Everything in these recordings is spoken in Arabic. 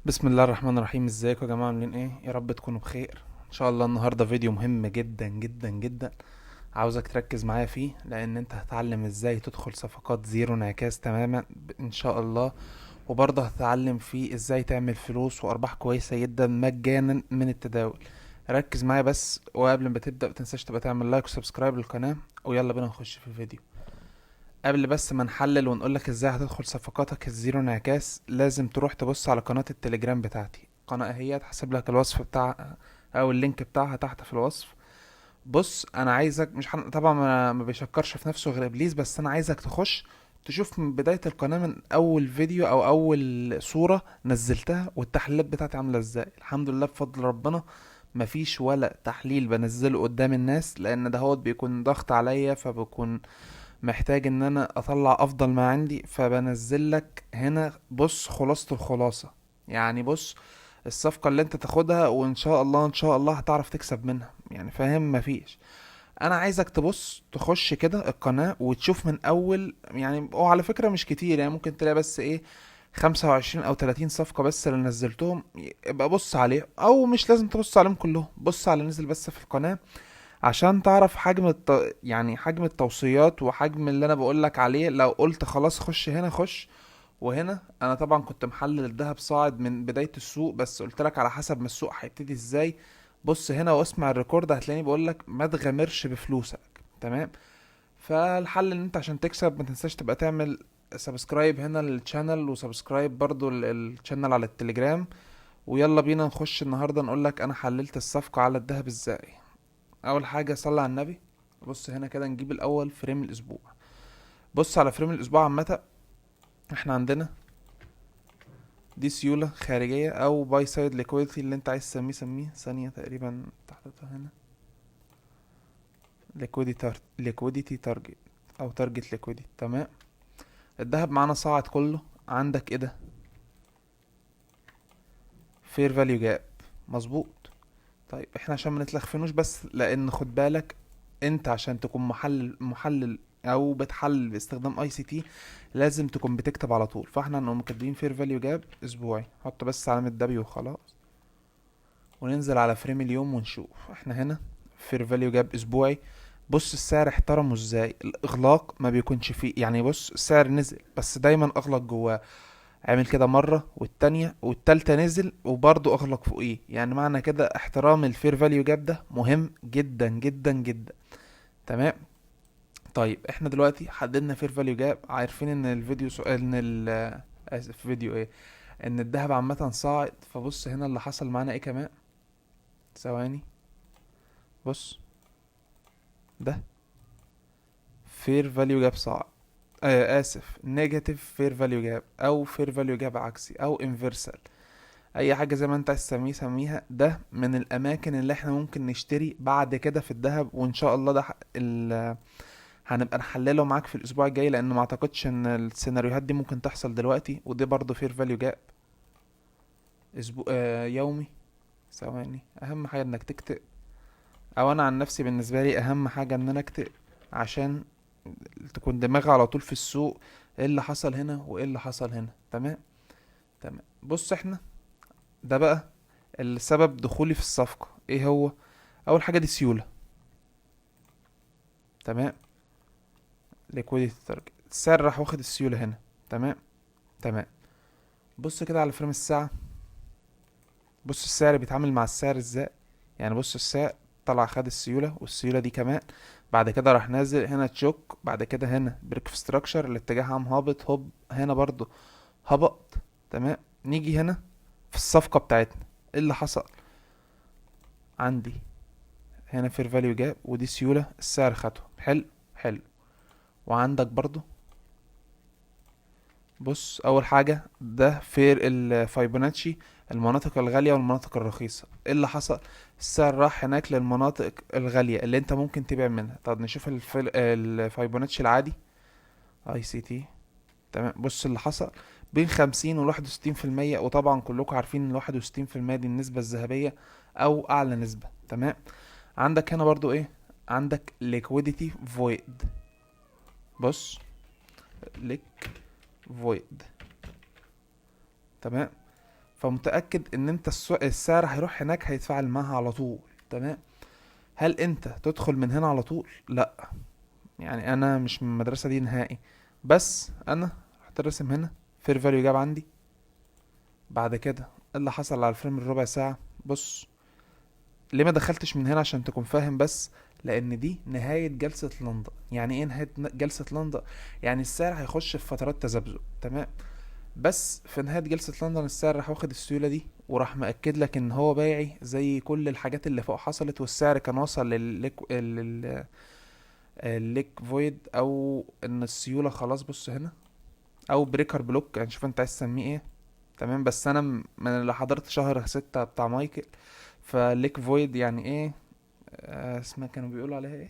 بسم الله الرحمن الرحيم. ازيكم يا جماعه؟ عاملين ايه؟ يا رب تكونوا بخير. ان شاء الله النهارده فيديو مهم جدا جدا جدا، عاوزك تركز معايا فيه لان انت هتتعلم ازاي تدخل صفقات زيرو انعكاس تماما ان شاء الله. وبرضه هتتعلم فيه ازاي تعمل فلوس وارباح كويسه جدا مجانا من التداول. ركز معايا بس، وقبل ما تبدا متنساش تبقى تعمل لايك وسبسكرايب للقناه، ويلا بينا نخش في الفيديو. قبل بس ما نحلل ونقولك ازاي هتدخل صفقاتك الزيرو انعكاس، لازم تروح تبص على قناة التليجرام بتاعتي. قناة هي هتحسب لك الوصف بتاع او اللينك بتاعها تحت في الوصف. بص انا عايزك مش طبعا ما بيشكرش في نفسه غير ابليس، بس انا عايزك تخش تشوف من بداية القناة، من اول فيديو او اول صورة نزلتها والتحليلات بتاعتي عاملة ازاي. الحمد لله بفضل ربنا مفيش ولا تحليل بنزله قدام الناس، لان ده هو بيكون ضغط عليا، فبكون محتاج ان انا اطلع افضل ما عندي. فبنزل لك هنا بص خلاصة الخلاصة. يعني بص الصفقة اللي انت تاخدها وان شاء الله ان شاء الله هتعرف تكسب منها، يعني فاهم؟ مفيش. انا عايزك تبص تخش كده القناة وتشوف من اول، يعني وعلى فكرة مش كتير، يعني ممكن تلاقي بس ايه 25 او 30 صفقة بس اللي نزلتهم. يبقى بص عليه، او مش لازم تبص عليهم كلهم، بص على نزل بس في القناة عشان تعرف حجم يعني حجم التوصيات وحجم اللي انا بقولك عليه. لو قلت خلاص خش هنا خش. وهنا انا طبعا كنت محلل الذهب صاعد من بداية السوق، بس قلت لك على حسب ما السوق هيبتدي ازاي. بص هنا واسمع الريكورد، هتلاقيني بقولك ما تغامرش بفلوسك. تمام. فالحل ان انت عشان تكسب ما تنساش تبقى تعمل سبسكرايب هنا للشانل، وسبسكرايب برضو الشانل على التليجرام. ويلا بينا نخش النهارده نقولك انا حللت الصفقة على الذهب ازاي. اول حاجه صلي على النبي. بص هنا كده نجيب الاول فريم الاسبوع. بص على فريم الاسبوع عامه، احنا عندنا دي سيوله خارجيه او باي سايد ليكويديتي، اللي انت عايز تسميه سميه ثانيه تقريبا تحتها هنا. ليكويديتي تارجت او تارجت ليكويديتي. تمام. الذهب معانا صاعد كله. عندك ايه ده؟ فير فاليو جاب. مظبوط. طيب احنا عشان ما نتلخفنوش، بس لان خد بالك انت عشان تكون محلل او بتحلل باستخدام اي سي تي لازم تكون بتكتب على طول. فاحنا هنقوم كاتبين فير فاليو جاب اسبوعي، حط بس علامة دبي وخلاص، وننزل على فريم اليوم ونشوف احنا هنا فير فاليو جاب اسبوعي. بص السعر احترمه ازاي. الاغلاق ما بيكونش فيه، يعني بص السعر نزل بس دايما اغلق جواه. عامل كده مرة والتانية والتالتة نزل وبرضه اغلق فوقيه، يعني معنى كده احترام الفير فاليو جاب ده مهم جدا جدا جدا. تمام. طيب احنا دلوقتي حددنا فير فاليو جاب، عارفين ان الفيديو ان اسف فيديو ايه، ان الذهب عامة صاعد. فبص هنا اللي حصل معانا ايه كمان. ثواني. بص ده فير فاليو جاب صاعد. اسف نيجاتيف فير فاليو جاب او فير فاليو جاب عكسي او انفرسال، اي حاجه زي ما انت عايز تسميه سميها. ده من الاماكن اللي احنا ممكن نشتري بعد كده في الذهب، وان شاء الله ده هنبقى نحلله معاك في الاسبوع الجاي، لان ما اعتقدش ان السيناريوهات دي ممكن تحصل دلوقتي. ودي برضه فير فاليو جاب اسبوع يومي. ثواني، اهم حاجه انك تكتب، او انا عن نفسي بالنسبه لي اهم حاجه ان انا اكتب عشان تكون دماغي على طول في السوق. ايه اللي حصل هنا وايه اللي حصل هنا. تمام. تمام. بص احنا ده بقى السبب دخولي في الصفقه ايه هو. اول حاجه دي سيوله. تمام. ليكويديتي تارجت، السعر راح واخد السيوله هنا. تمام. تمام. بص كده على فريم الساعه. بص السعر بيتعامل مع السعر ازاي. يعني بص السعر طلع خد السيولة والسيولة دي كمان، بعد كده راح نازل هنا تشوك، بعد كده هنا بريك في ستراكشر الاتجاه عام هابط هوب، هنا برضو هبط. تمام. نيجي هنا في الصفقة بتاعتنا، ايه اللي حصل عندي. هنا فير فاليو جاب ودي سيولة السعر خده. حلو. حلو. وعندك برضو بص اول حاجة ده فير الفايبوناتشي، المناطق الغالية والمناطق الرخيصة. ايه اللي حصل. السعر راح هناك للمناطق الغالية اللي انت ممكن تبيع منها. طب نشوف الفايبوناتشي العادي اي سي تي. تمام. بص اللي حصل بين 50 وواحد وستين في المية، وطبعا كلكم عارفين ان 61% دي النسبة الذهبية او اعلى نسبة. تمام. عندك هنا برضو ايه، عندك liquidity void. بص ليك void. تمام. فمتأكد ان انت السعر هيروح هناك هيتفاعل معاها على طول. تمام. هل انت تدخل من هنا على طول؟ لا، يعني انا مش من المدرسة دي نهائي. بس انا رحت راسم هنا فير فاليو جاب عندي. بعد كده إيه اللي حصل على الفريم الربع ساعة؟ بص، ليه ما دخلتش من هنا عشان تكون فاهم بس. لان دي نهاية جلسة لندن. يعني ايه نهاية جلسة لندن؟ يعني السعر هيخش في فترات تذبذب. تمام. بس في نهاية جلسة لندن السعر راح واخد السيولة دي وراح مأكد لك ان هو بايعي زي كل الحاجات اللي فوق حصلت، والسعر كان وصل الليك فويد، او ان السيولة خلاص. بص هنا، او بريكر بلوك، يعني شوف انت عايز تسميه ايه. تمام. بس انا من اللي حضرت شهر 6 بتاع مايكل، فليك فويد يعني ايه؟ اسمها كانوا بيقولوا عليها ايه؟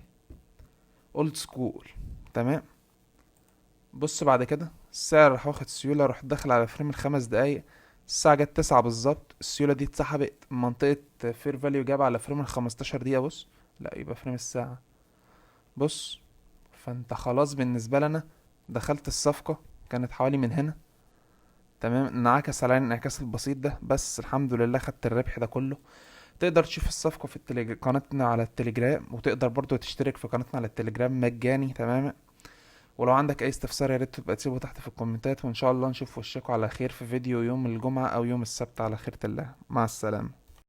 اولد سكول. تمام. بص بعد كده السعر راح واخد سيولة، راح داخل على فريم ال5 دقايق. الساعة جت 9 بالظبط، السيولة دي اتسحبت من منطقة فير فاليو، جاب على فريم ال15 دقيقة. بص، لا يبقى فريم الساعة. بص، فانت خلاص بالنسبة لنا دخلت الصفقة كانت حوالي من هنا. تمام. انعكس على الانعكاس البسيط ده، بس الحمد لله خدت الربح ده كله. تقدر تشوف الصفقة في قناتنا على التليجرام، وتقدر برضو تشترك في قناتنا على التليجرام مجاني تماما. ولو عندك اي استفسار يا ريت تبقى تسيبه تحت في الكومنتات، وان شاء الله نشوف وشكوا على خير في فيديو يوم الجمعة او يوم السبت على خيرة الله. مع السلامة.